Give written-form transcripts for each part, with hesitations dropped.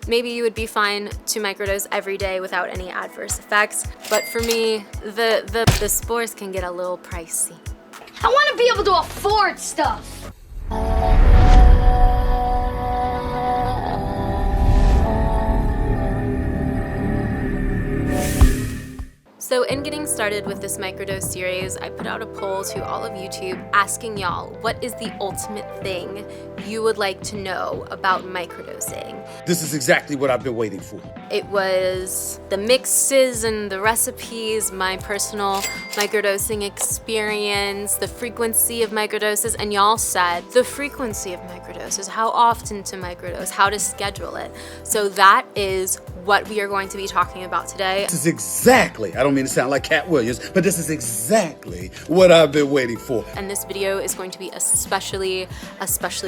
Maybe you would be fine to microdose every day without any adverse effects, but for me, the spores can get a little pricey. I want to be able to afford stuff. So in getting started with this microdose series, I put out a poll to all of YouTube asking y'all, what is the ultimate thing you would like to know about microdosing? This is exactly what I've been waiting for. It was the mixes and the recipes, my personal microdosing experience, the frequency of microdoses, and y'all said the frequency of microdoses, how often to microdose, how to schedule it. So that is what we are going to be talking about today. This is exactly, I don't mean to sound like Cat Williams, but this is exactly what I've been waiting for. And this video is going to be especially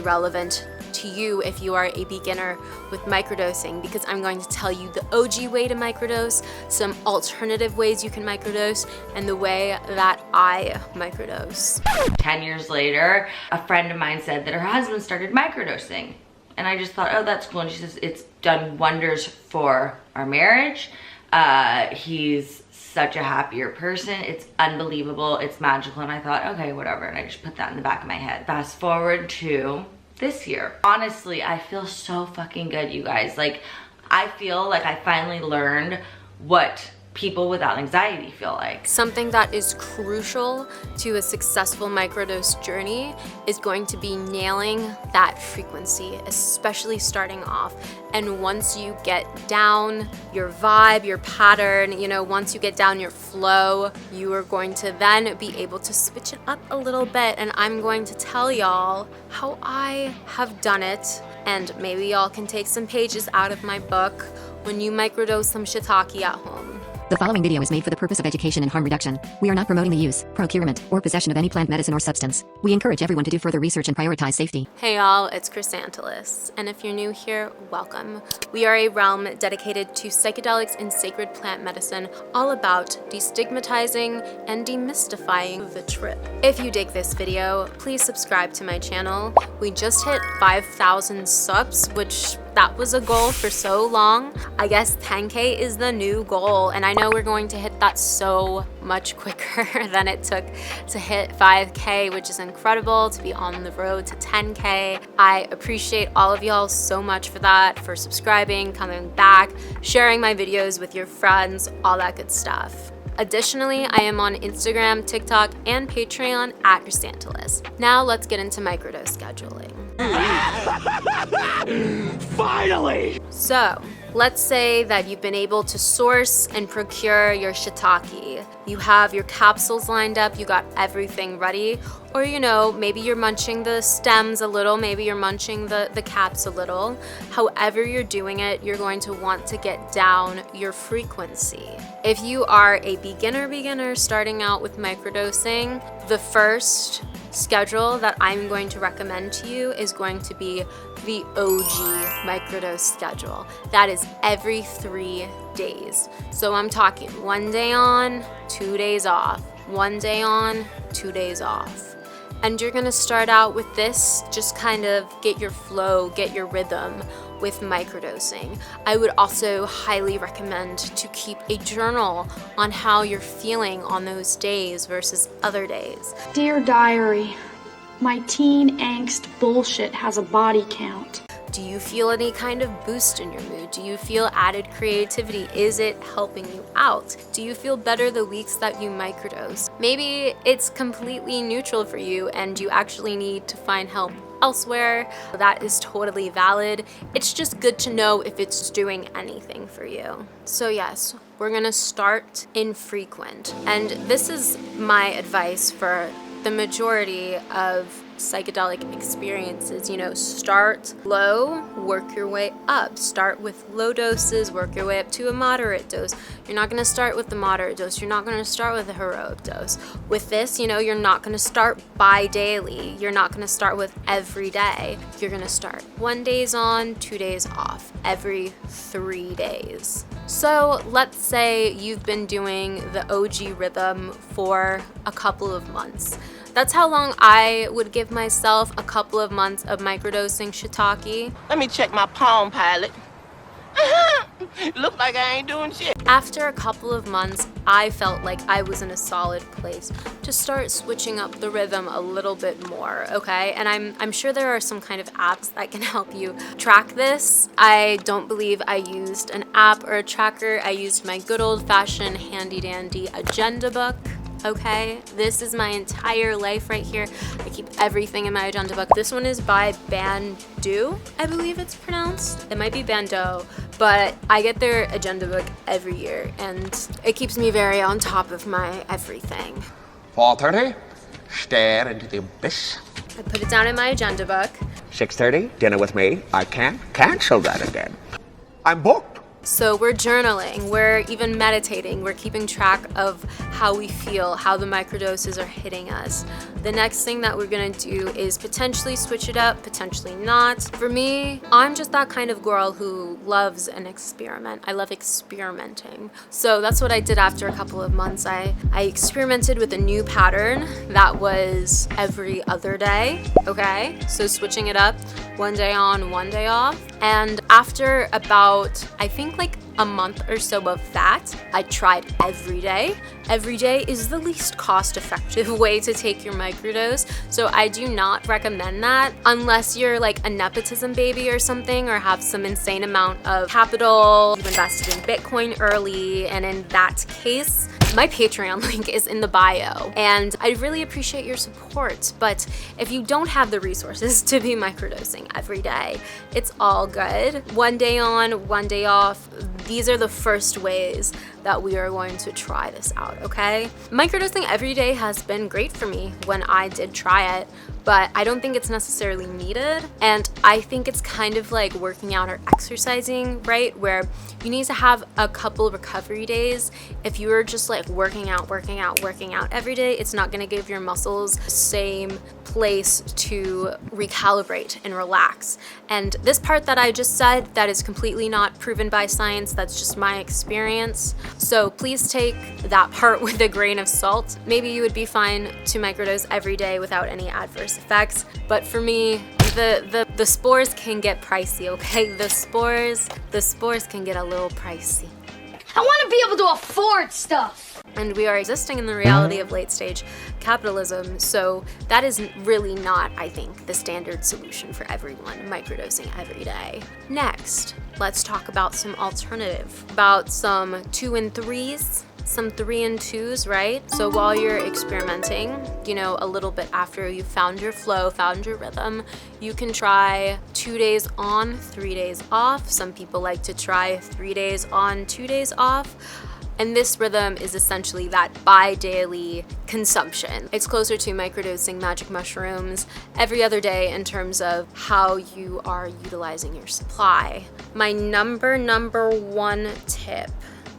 relevant to you if you are a beginner with microdosing, because I'm going to tell you the OG way to microdose, some alternative ways you can microdose, and the way that I microdose. 10 years later, a friend of mine said that her husband started microdosing. And I just thought, oh, that's cool. And she says, it's done wonders for our marriage. He's such a happier person. It's unbelievable. It's magical. And I thought, okay, whatever. And I just put that in the back of my head. Fast forward to this year. Honestly, I feel so fucking good, you guys. Like, I feel like I finally learned what people without anxiety feel like. Something that is crucial to a successful microdose journey is going to be nailing that frequency, especially starting off. And once you get down your vibe, your pattern, you know, once you get down your flow, you are going to then be able to switch it up a little bit. And I'm going to tell y'all how I have done it. And maybe y'all can take some pages out of my book when you microdose some shiitake at home. The following video is made for the purpose of education and harm reduction. We are not promoting the use, procurement, or possession of any plant medicine or substance. We encourage everyone to do further research and prioritize safety. Hey y'all, it's Chrysantilus, and if you're new here, welcome. We are a realm dedicated to psychedelics and sacred plant medicine, all about destigmatizing and demystifying the trip. If you dig this video, please subscribe to my channel. We just hit 5,000 subs, which that was a goal for so long. I guess 10K is the new goal, and I know we're going to hit that so much quicker than it took to hit 5K, which is incredible to be on the road to 10K. I appreciate all of y'all so much for that, for subscribing, coming back, sharing my videos with your friends, all that good stuff. Additionally, I am on Instagram, TikTok, and Patreon at Chrysantilus. Now let's get into microdose scheduling. Finally! So, let's say that you've been able to source and procure your shiitake. You have your capsules lined up, you got everything ready, or you know, maybe you're munching the stems a little, maybe you're munching the caps a little. However you're doing it, you're going to want to get down your frequency. If you are a beginner starting out with microdosing, the first schedule that I'm going to recommend to you is going to be the OG microdose schedule. That is every 3 days. So I'm talking 1 day on, 2 days off, 1 day on, 2 days off. And you're gonna start out with this, just kind of get your flow, get your rhythm with microdosing. I would also highly recommend to keep a journal on how you're feeling on those days versus other days. Dear Diary, my teen angst bullshit has a body count. Do you feel any kind of boost in your mood? Do you feel added creativity? Is it helping you out? Do you feel better the weeks that you microdose? Maybe it's completely neutral for you and you actually need to find help elsewhere. That is totally valid. It's just good to know if it's doing anything for you. So yes, we're gonna start infrequent. And this is my advice for the majority of psychedelic experiences. You know, start low, work your way up. Start with low doses, work your way up to a moderate dose. You're not gonna start with the moderate dose. You're not gonna start with a heroic dose. With this, you know, you're not gonna start bi-daily. You're not gonna start with every day. You're gonna start 1 day on, 2 days off, every 3 days. So let's say you've been doing the OG rhythm for a couple of months. That's how long I would give myself, a couple of months of microdosing shiitake. Let me check my Palm Pilot. Look like I ain't doing shit. After a couple of months, I felt like I was in a solid place to start switching up the rhythm a little bit more, okay? And I'm sure there are some kind of apps that can help you track this. I don't believe I used an app or a tracker. I used my good old-fashioned handy-dandy agenda book. Okay, this is my entire life right here. I keep everything in my agenda book. This one is by Bandu, I believe it's pronounced. It might be Bando, but I get their agenda book every year and it keeps me very on top of my everything. 4:30, stare into the abyss. I put it down in my agenda book. 6:30, dinner with me. I can't cancel that again. I'm booked. So we're journaling, we're even meditating, we're keeping track of how we feel, how the microdoses are hitting us. The next thing that we're gonna do is potentially switch it up, potentially not. For me, I'm just that kind of girl who loves an experiment. I love experimenting. So that's what I did after a couple of months. I experimented with a new pattern that was every other day, okay? So switching it up, one day on, one day off. And after about, I think like a month or so of that, I tried every day. Every day is the least cost-effective way to take your microdose, so I do not recommend that unless you're like a nepotism baby or something, or have some insane amount of capital, you've invested in Bitcoin early, and in that case, my Patreon link is in the bio, and I really appreciate your support. But if you don't have the resources to be microdosing every day, it's all good. One day on, one day off. These are the first ways that we are going to try this out, okay? Microdosing every day has been great for me when I did try it, but I don't think it's necessarily needed. And I think it's kind of like working out or exercising, right? Where you need to have a couple recovery days. If you are just like working out every day, it's not gonna give your muscles the same place to recalibrate and relax. And this part that I just said, that is completely not proven by science, that's just my experience. So please take that part with a grain of salt. Maybe you would be fine to microdose every day without any adverse effects, but for me, the spores can get pricey, okay? The spores can get a little pricey. I want to be able to afford stuff. And we are existing in the reality of late stage capitalism, so that is really not, I think, the standard solution for everyone, microdosing every day. Next, let's talk about some alternative, about some 2 and 3s, some 3 and 2s, right? So while you're experimenting, you know, a little bit after you found your flow, found your rhythm, you can try 2 days on, 3 days off. Some people like to try 3 days on, 2 days off. And this rhythm is essentially that bi-daily consumption. It's closer to microdosing magic mushrooms every other day in terms of how you are utilizing your supply. My number one tip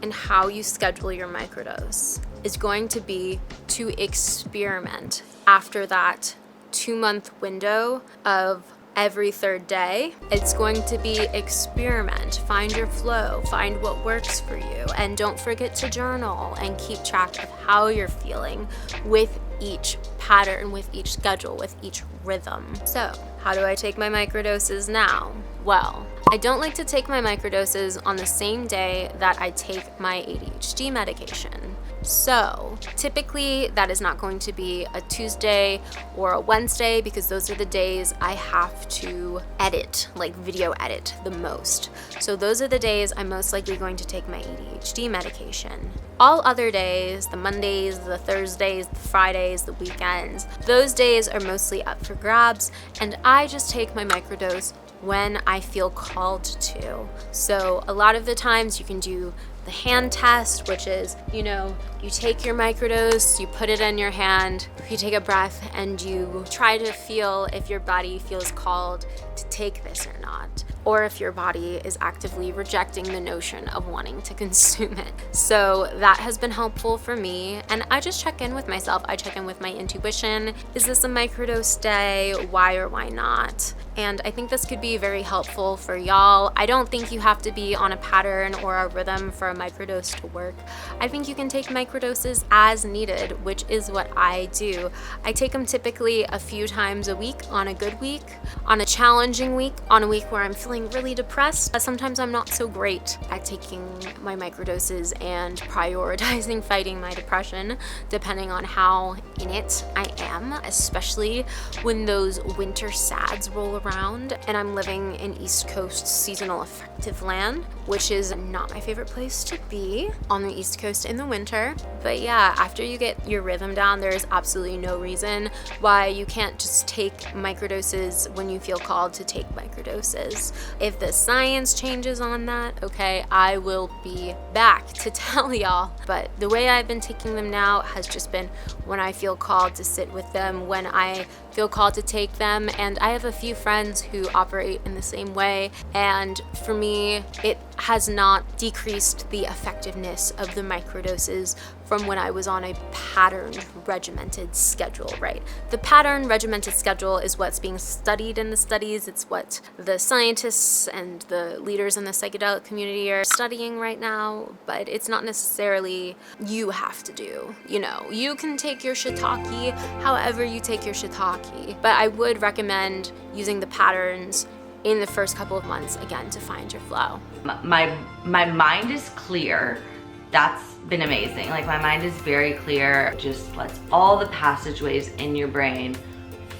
in how you schedule your microdose is going to be to experiment after that 2-month window of every 3rd day. It's going to be experiment, find your flow, find what works for you, and don't forget to journal and keep track of how you're feeling with each pattern, with each schedule, with each rhythm. So, how do I take my microdoses now? Well, I don't like to take my microdoses on the same day that I take my ADHD medication. So typically that is not going to be a Tuesday or a Wednesday, because those are the days I have to edit, like video edit the most. So those are the days I'm most likely going to take my ADHD medication. All other days, the Mondays, the Thursdays, the Fridays, the weekends, those days are mostly up for grabs, and I just take my microdose when I feel called to. So a lot of the times you can do the hand test, which is, you know, you take your microdose, you put it in your hand, you take a breath, and you try to feel if your body feels called to take this or not, or if your body is actively rejecting the notion of wanting to consume it. So that has been helpful for me, and I just check in with myself. I check in with my intuition. Is this a microdose day? Why or why not? And I think this could be very helpful for y'all. I don't think you have to be on a pattern or a rhythm for a microdose to work. I think you can take microdoses as needed, which is what I do. I take them typically a few times a week on a good week, on a challenging week, on a week where I'm feeling really depressed. Sometimes I'm not so great at taking my microdoses and prioritizing fighting my depression, depending on how in it I am, especially when those winter sads roll around and I'm living in East Coast seasonal affective land, which is not my favorite place to be on the East Coast in the winter. But yeah, after you get your rhythm down, there's absolutely no reason why you can't just take microdoses when you feel called to take microdoses. If the science changes on that, okay, I will be back to tell y'all. But the way I've been taking them now has just been when I feel called to sit with them, when I feel called to take them. And I have a few friends who operate in the same way, and for me it has not decreased the effectiveness of the microdoses from when I was on a patterned regimented schedule, right? The pattern regimented schedule is what's being studied in the studies. It's what the scientists and the leaders in the psychedelic community are studying right now, but it's not necessarily you have to do. You know, you can take your shiitake however you take your shiitake, but I would recommend using the patterns in the first couple of months, again, to find your flow. My mind is clear. That's been amazing. Like, my mind is very clear. Just lets all the passageways in your brain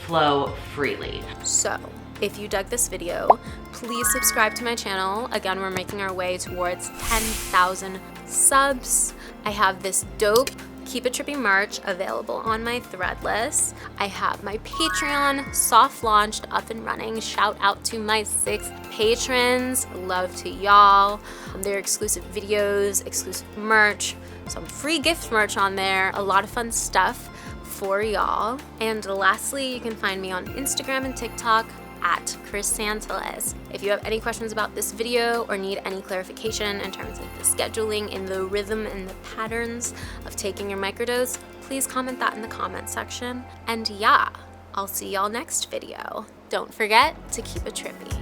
flow freely. So, if you dug this video, please subscribe to my channel. Again, we're making our way towards 10,000 subs. I have this dope Keep It Trippy merch available on my Threadless. I have my Patreon soft launched, up and running. Shout out to my 6 patrons. Love to y'all. There are exclusive videos, exclusive merch, some free gift merch on there, a lot of fun stuff for y'all. And lastly, you can find me on Instagram and TikTok at Chrysantilus. If you have any questions about this video or need any clarification in terms of the scheduling and the rhythm and the patterns of taking your microdose, please comment that in the comment section. And yeah, I'll see y'all next video. Don't forget to keep it trippy.